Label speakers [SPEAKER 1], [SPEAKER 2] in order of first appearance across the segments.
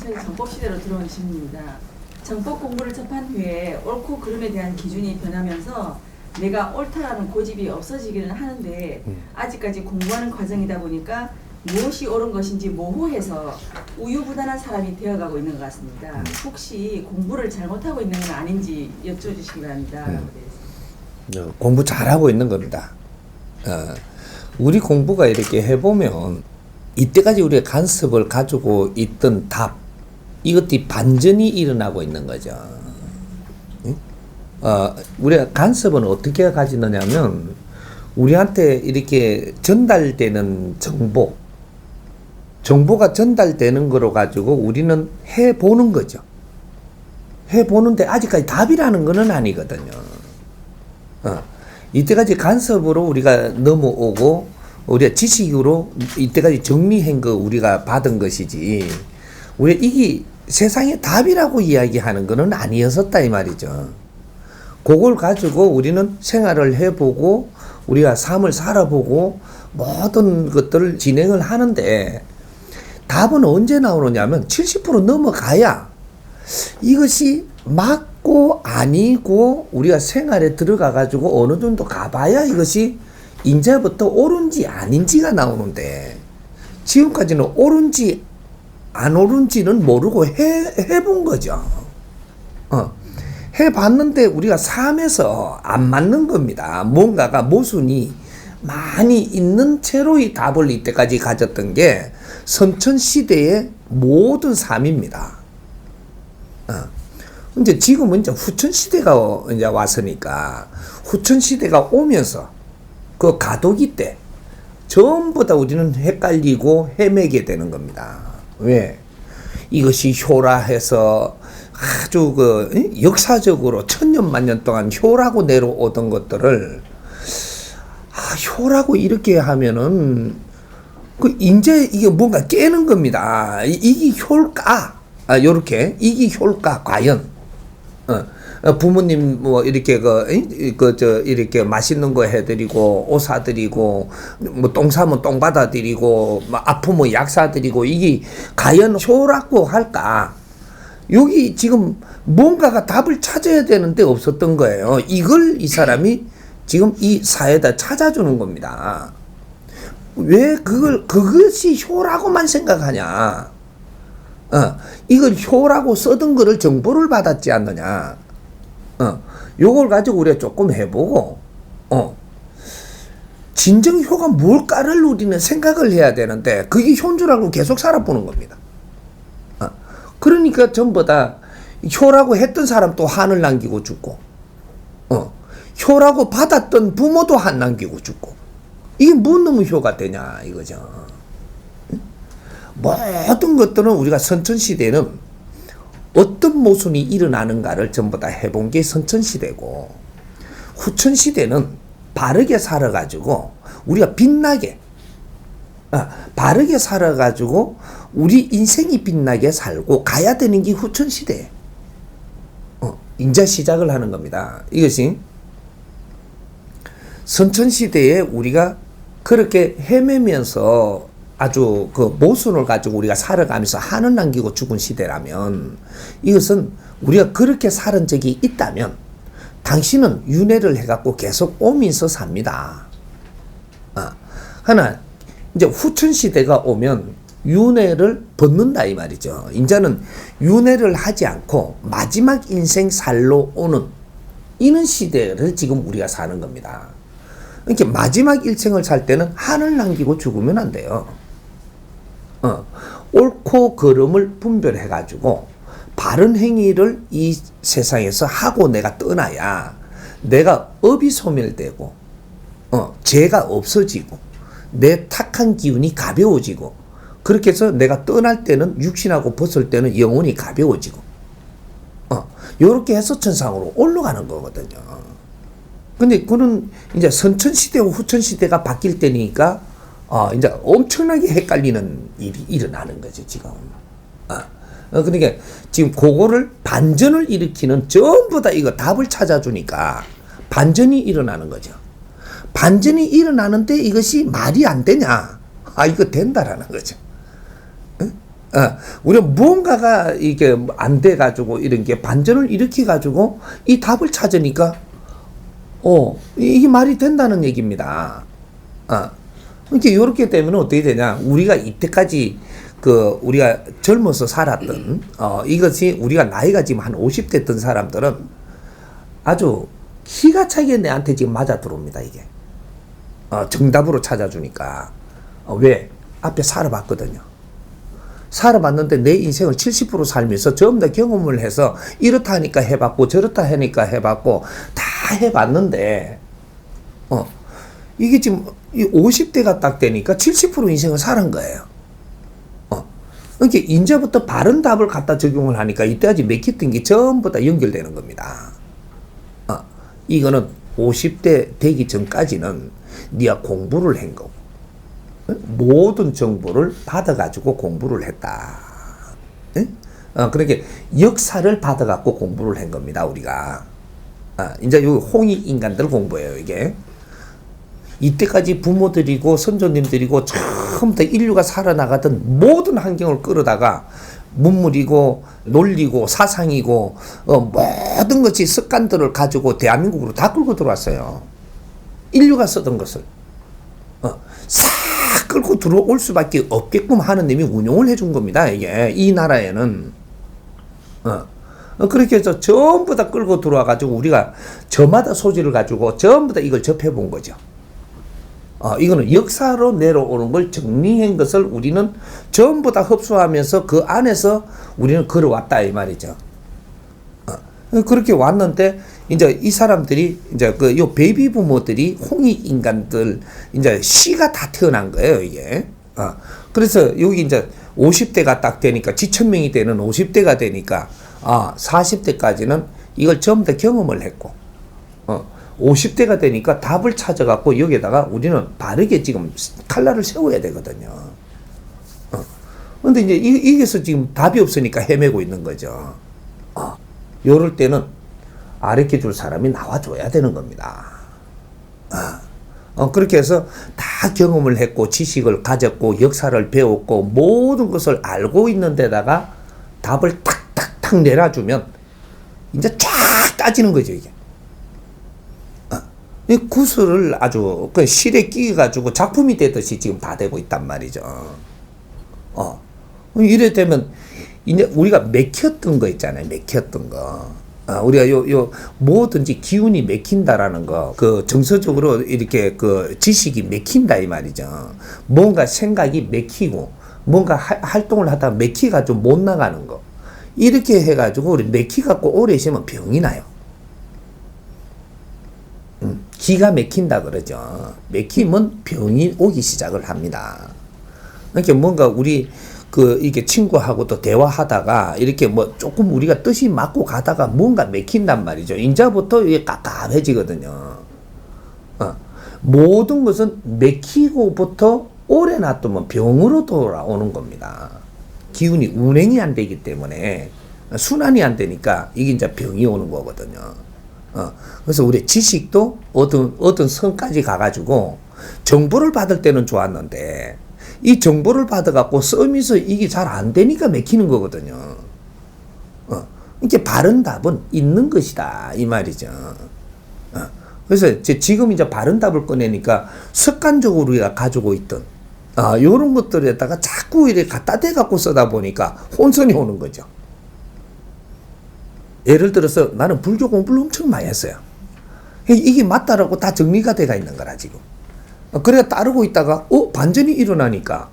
[SPEAKER 1] 저희 정법 시대로 들어온 질문입니다. 정법 공부를 접한 후에 옳고 그름에 대한 기준이 변하면서 내가 옳다라는 고집이 없어지기는 하는데 아직까지 공부하는 과정이다 보니까 무엇이 옳은 것인지 모호해서 우유부단한 사람이 되어가고 있는 것 같습니다. 혹시 공부를 잘못하고 있는 건 아닌지 여쭤주시기 바랍니다.
[SPEAKER 2] 공부 잘하고 있는 겁니다. 우리 공부가 이렇게 해보면 이때까지 우리가 간섭을 가지고 있던 답, 이것들이 반전이 일어나고 있는 거죠. 우리가 간섭은 어떻게 가지느냐면 우리한테 이렇게 전달되는 정보가 전달되는 거로 가지고 우리는 해보는 거죠. 해보는데 아직까지 답이라는 거는 아니거든요. 이때까지 간섭으로 우리가 넘어오고 우리가 지식으로 이때까지 정리한 거 우리가 받은 것이지 우리가 이게 세상의 답이라고 이야기하는 거는 아니었었다 이 말이죠. 그걸 가지고 우리는 생활을 해보고 우리가 삶을 살아보고 모든 것들을 진행을 하는데 답은 언제 나오느냐면 70% 넘어가야 이것이 맞고 아니고 우리가 생활에 들어가 가지고 어느 정도 가봐야 이것이 이제부터 옳은지 아닌지가 나오는데 지금까지는 옳은지 안 옳은지는 모르고 해본 거죠. 해봤는데 우리가 삶에서 안 맞는 겁니다. 뭔가가 모순이 많이 있는 채로의 답을 이때까지 가졌던 게 선천시대의 모든 삶입니다. 근데 지금은 이제 후천시대가 이제 왔으니까 후천시대가 오면서 그 가도기 때 전부 다 우리는 헷갈리고 헤매게 되는 겁니다. 왜? 이것이 효라 해서 아주 역사적으로 천년만년 동안 효라고 내려오던 것들을 효라고 이렇게 하면은 이제 이게 뭔가 깨는 겁니다. 이게 효일까? 요렇게 이게 효일까? 과연? 부모님 뭐 이렇게 이렇게 맛있는 거 해드리고 옷 사드리고 뭐 똥 사면 똥 받아드리고 뭐 아프면 약 사드리고 이게 과연 효라고 할까? 여기 지금 뭔가가 답을 찾아야 되는데 없었던 거예요. 이걸 이 사람이 지금 이 사회에다 찾아주는 겁니다. 왜 그것이 효라고만 생각하냐? 이걸 효라고 써둔 거를 정보를 받았지 않느냐? 요걸 가지고 우리가 조금 해보고, 진정 효가 뭘까를 우리는 생각을 해야 되는데, 그게 효인 줄 알고 계속 살아보는 겁니다. 그러니까 전부 다 효라고 했던 사람 또 한을 남기고 죽고, 효라고 받았던 부모도 한 남기고 죽고, 이게 뭔 놈의 효가 되냐, 이거죠. 모든 것들은 우리가 선천시대는 어떤 모순이 일어나는가를 전부 다 해본 게 선천시대고, 후천시대는 바르게 살아가지고 우리가 빛나게 바르게 살아가지고 우리 인생이 빛나게 살고 가야 되는 게 후천시대. 이제 시작을 하는 겁니다. 이것이 선천시대에 우리가 그렇게 헤매면서 아주 그 모순을 가지고 우리가 살아가면서 한을 남기고 죽은 시대라면 이것은 우리가 그렇게 살은 적이 있다면 당신은 윤회를 해갖고 계속 오면서 삽니다. 하나 이제 후천시대가 오면 윤회를 벗는다 이 말이죠. 이제는 윤회를 하지 않고 마지막 인생 살로 오는 이런 시대를 지금 우리가 사는 겁니다. 이렇게 마지막 일생을 살 때는 한을 남기고 죽으면 안 돼요. 옳고 그름을 분별해가지고 바른 행위를 이 세상에서 하고 내가 떠나야 내가 업이 소멸되고 죄가 없어지고 내 탁한 기운이 가벼워지고 그렇게 해서 내가 떠날 때는 육신하고 벗을 때는 영혼이 가벼워지고 요렇게 해서 천상으로 올라가는 거거든요. 근데 그는 이제 선천시대와 후천시대가 바뀔 때니까 이제 엄청나게 헷갈리는 일이 일어나는 거죠, 지금. 그러니까 지금 그거를 반전을 일으키는 전부 다 이거 답을 찾아주니까 반전이 일어나는 거죠. 반전이 일어나는데 이것이 말이 안 되냐? 이거 된다라는 거죠. 우리는 무언가가 이게 안 돼가지고 이런 게 반전을 일으켜가지고 이 답을 찾으니까, 이게 말이 된다는 얘기입니다. 그러니까 이렇게 되면 어떻게 되냐. 우리가 이때까지 우리가 젊어서 살았던, 이것이 우리가 나이가 지금 한 50대 된 사람들은 아주 기가 차게 내한테 지금 맞아 들어옵니다, 이게. 정답으로 찾아주니까. 왜? 앞에 살아봤거든요. 살아봤는데 내 인생을 70% 살면서 전부 다 경험을 해서 이렇다 하니까 해봤고 저렇다 하니까 해봤고 다 해봤는데 이게 지금 50대가 딱 되니까 70% 인생을 살은 거예요. 그러니까 이제부터 바른 답을 갖다 적용을 하니까 이때까지 맥혔던 게 전부 다 연결되는 겁니다. 이거는 50대 되기 전까지는 네가 공부를 한 거고 모든 정보를 받아가지고 공부를 했다. 그렇게 역사를 받아갖고 공부를 한 겁니다, 우리가. 이제 요 홍익 인간들 공부예요, 이게. 이때까지 부모들이고 선조님들이고 처음부터 인류가 살아나가던 모든 환경을 끌어다가 문물이고 논리고 사상이고 모든 것이 습관들을 가지고 대한민국으로 다 끌고 들어왔어요. 인류가 쓰던 것을. 싹 끌고 들어올 수밖에 없게끔 하느님이 운용을 해준 겁니다. 이게 이 나라에는 그렇게 해서 전부 다 끌고 들어와 가지고 우리가 저마다 소질을 가지고 전부 다 이걸 접해 본 거죠. 이거는 역사로 내려오는 걸 정리한 것을 우리는 전부 다 흡수하면서 그 안에서 우리는 걸어왔다 이 말이죠. 그렇게 왔는데 이제 이 사람들이 이제 요 베이비 부모들이 홍익 인간들 이제 씨가 다 태어난 거예요, 이게. 그래서 여기 이제 50대가 딱 되니까 지천명이 되는 50대가 되니까 40대까지는 이걸 전부 다 경험을 했고 50대가 되니까 답을 찾아갖고 여기에다가 우리는 바르게 지금 칼날을 세워야 되거든요. 근데 이제 이게서 지금 답이 없으니까 헤매고 있는 거죠. 요럴 때는 아르켜 줄 사람이 나와줘야 되는 겁니다. 그렇게 해서 다 경험을 했고 지식을 가졌고 역사를 배웠고 모든 것을 알고 있는 데다가 답을 탁탁탁 내놔주면 이제 쫙 따지는 거죠, 이게. 이 구슬을 아주 그 실에 끼워가지고 작품이 되듯이 지금 다 되고 있단 말이죠. 이래 되면 이제 우리가 맥혔던 거 있잖아요. 맥혔던 거. 우리가 요 뭐든지 기운이 맥힌다라는 거, 그 정서적으로 이렇게 그 지식이 맥힌다 이 말이죠. 뭔가 생각이 맥히고 뭔가 활동을 하다가 맥히가 좀 못 나가는 거. 이렇게 해가지고 우리 맥히갖고 오래 있으면 병이 나요. 기가 막힌다 그러죠. 맥히면 병이 오기 시작을 합니다. 그러니까 뭔가 우리 이게 친구하고도 대화하다가 이렇게 뭐 조금 우리가 뜻이 맞고 가다가 뭔가 맥힌단 말이죠. 인자부터 이게 깝깝해지거든요. 모든 것은 맥히고부터 오래 놔두면 병으로 돌아오는 겁니다. 기운이 운행이 안 되기 때문에 순환이 안 되니까 이게 이제 병이 오는 거거든요. 그래서 우리 지식도 어떤 선까지 가가지고 정보를 받을 때는 좋았는데 이 정보를 받아갖고 쓰면서 이게 잘 안 되니까 맥히는 거거든요. 이게 바른 답은 있는 것이다 이 말이죠. 그래서 지금 이제 바른 답을 꺼내니까 습관적으로 우리가 가지고 있던 요런 것들에다가 자꾸 이렇게 갖다 대갖고 쓰다 보니까 혼선이 오는 거죠. 예를 들어서 나는 불교 공부를 엄청 많이 했어요. 이게 맞다라고 다 정리가 돼가 있는 거라 지금. 그래 따르고 있다가 반전이 일어나니까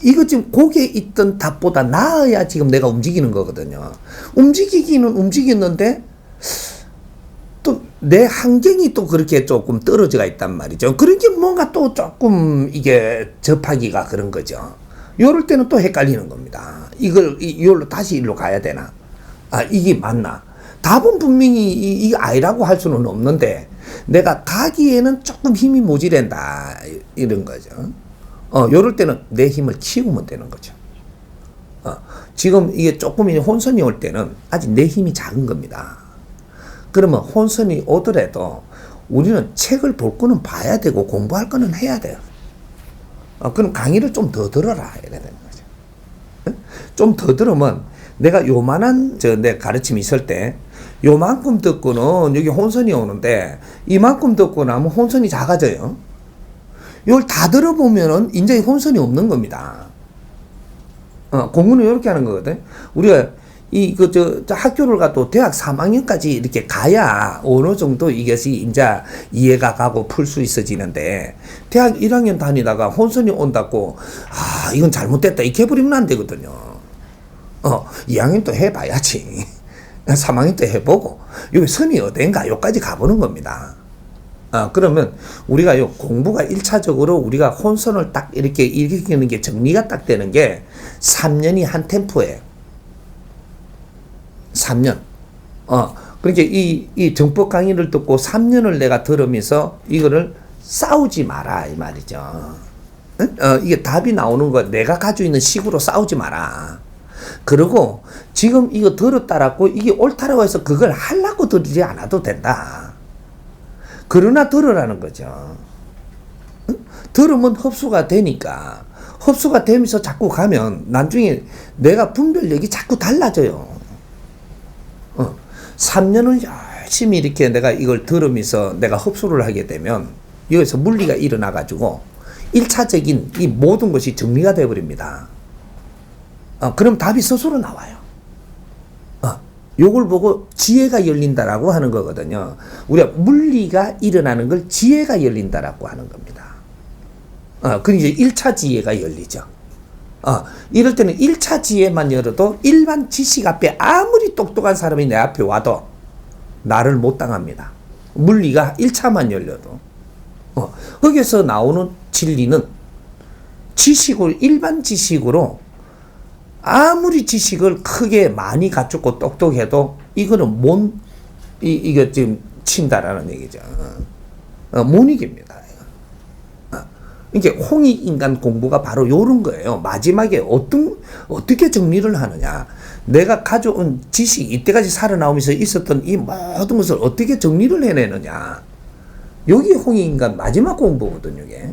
[SPEAKER 2] 이거 지금 거기에 있던 답보다 나아야 지금 내가 움직이는 거거든요. 움직이기는 움직였는데 또 내 환경이 또 그렇게 조금 떨어져가 있단 말이죠. 그러니까 뭔가 또 조금 이게 접하기가 그런 거죠. 요럴 때는 또 헷갈리는 겁니다. 이걸로 다시 일로 가야 되나? 이게 맞나? 답은 분명히 이게 아니라고 할 수는 없는데 내가 가기에는 조금 힘이 모자란다 이런 거죠. 요럴 때는 내 힘을 키우면 되는 거죠. 지금 이게 조금 혼선이 올 때는 아직 내 힘이 작은 겁니다. 그러면 혼선이 오더라도 우리는 책을 볼 거는 봐야 되고 공부할 거는 해야 돼요. 그럼 강의를 좀 더 들어라. 이래 되는 거죠. 좀 더 들으면 내가 요만한 내 가르침이 있을 때 요만큼 듣고는 여기 혼선이 오는데 이만큼 듣고 나면 혼선이 작아져요. 이걸 다 들어보면은 이제 혼선이 없는 겁니다. 공부는 이렇게 하는 거거든. 우리가 학교를 가도 대학 3학년까지 이렇게 가야 어느 정도 이것이 이제 이해가 가고 풀 수 있어지는데 대학 1학년 다니다가 혼선이 온다고 이건 잘못됐다 이렇게 해버리면 안 되거든요. 2학년 또 해봐야지. 3학년 때 해보고 여기 선이 어딘가 여기까지 가보는 겁니다. 그러면 우리가 공부가 1차적으로 우리가 혼선을 딱 이렇게 일으키는 게 정리가 딱 되는 게 3년이 한 템포예요. 3년. 그러니까 이 정법 강의를 듣고 3년을 내가 들으면서 이거를 싸우지 마라 이 말이죠. 이게 답이 나오는 거 내가 가지고 있는 식으로 싸우지 마라. 그리고 지금 이거 들었다라고 이게 옳다라고 해서 그걸 하려고 들지 않아도 된다. 그러나 들으라는 거죠. 들으면 흡수가 되니까 흡수가 되면서 자꾸 가면 나중에 내가 분별력이 자꾸 달라져요. 3년을 열심히 이렇게 내가 이걸 들으면서 내가 흡수를 하게 되면 여기서 물리가 일어나 가지고 1차적인 이 모든 것이 정리가 되어 버립니다. 그럼 답이 스스로 나와요. 요걸 보고 지혜가 열린다라고 하는 거거든요. 우리가 물리가 일어나는 걸 지혜가 열린다라고 하는 겁니다. 그 이제 1차 지혜가 열리죠. 이럴 때는 1차 지혜만 열어도 일반 지식 앞에 아무리 똑똑한 사람이 내 앞에 와도 나를 못 당합니다. 물리가 1차만 열려도. 거기서 나오는 진리는 일반 지식으로 아무리 지식을 크게 많이 갖추고 똑똑해도 이거는 이거 지금 친다라는 얘기죠. 못 이깁니다. 이게 홍익인간 공부가 바로 요런 거예요. 마지막에 어떻게 정리를 하느냐. 내가 가져온 지식, 이때까지 살아나오면서 있었던 이 모든 것을 어떻게 정리를 해내느냐. 여기 홍익인간 마지막 공부거든요, 이게.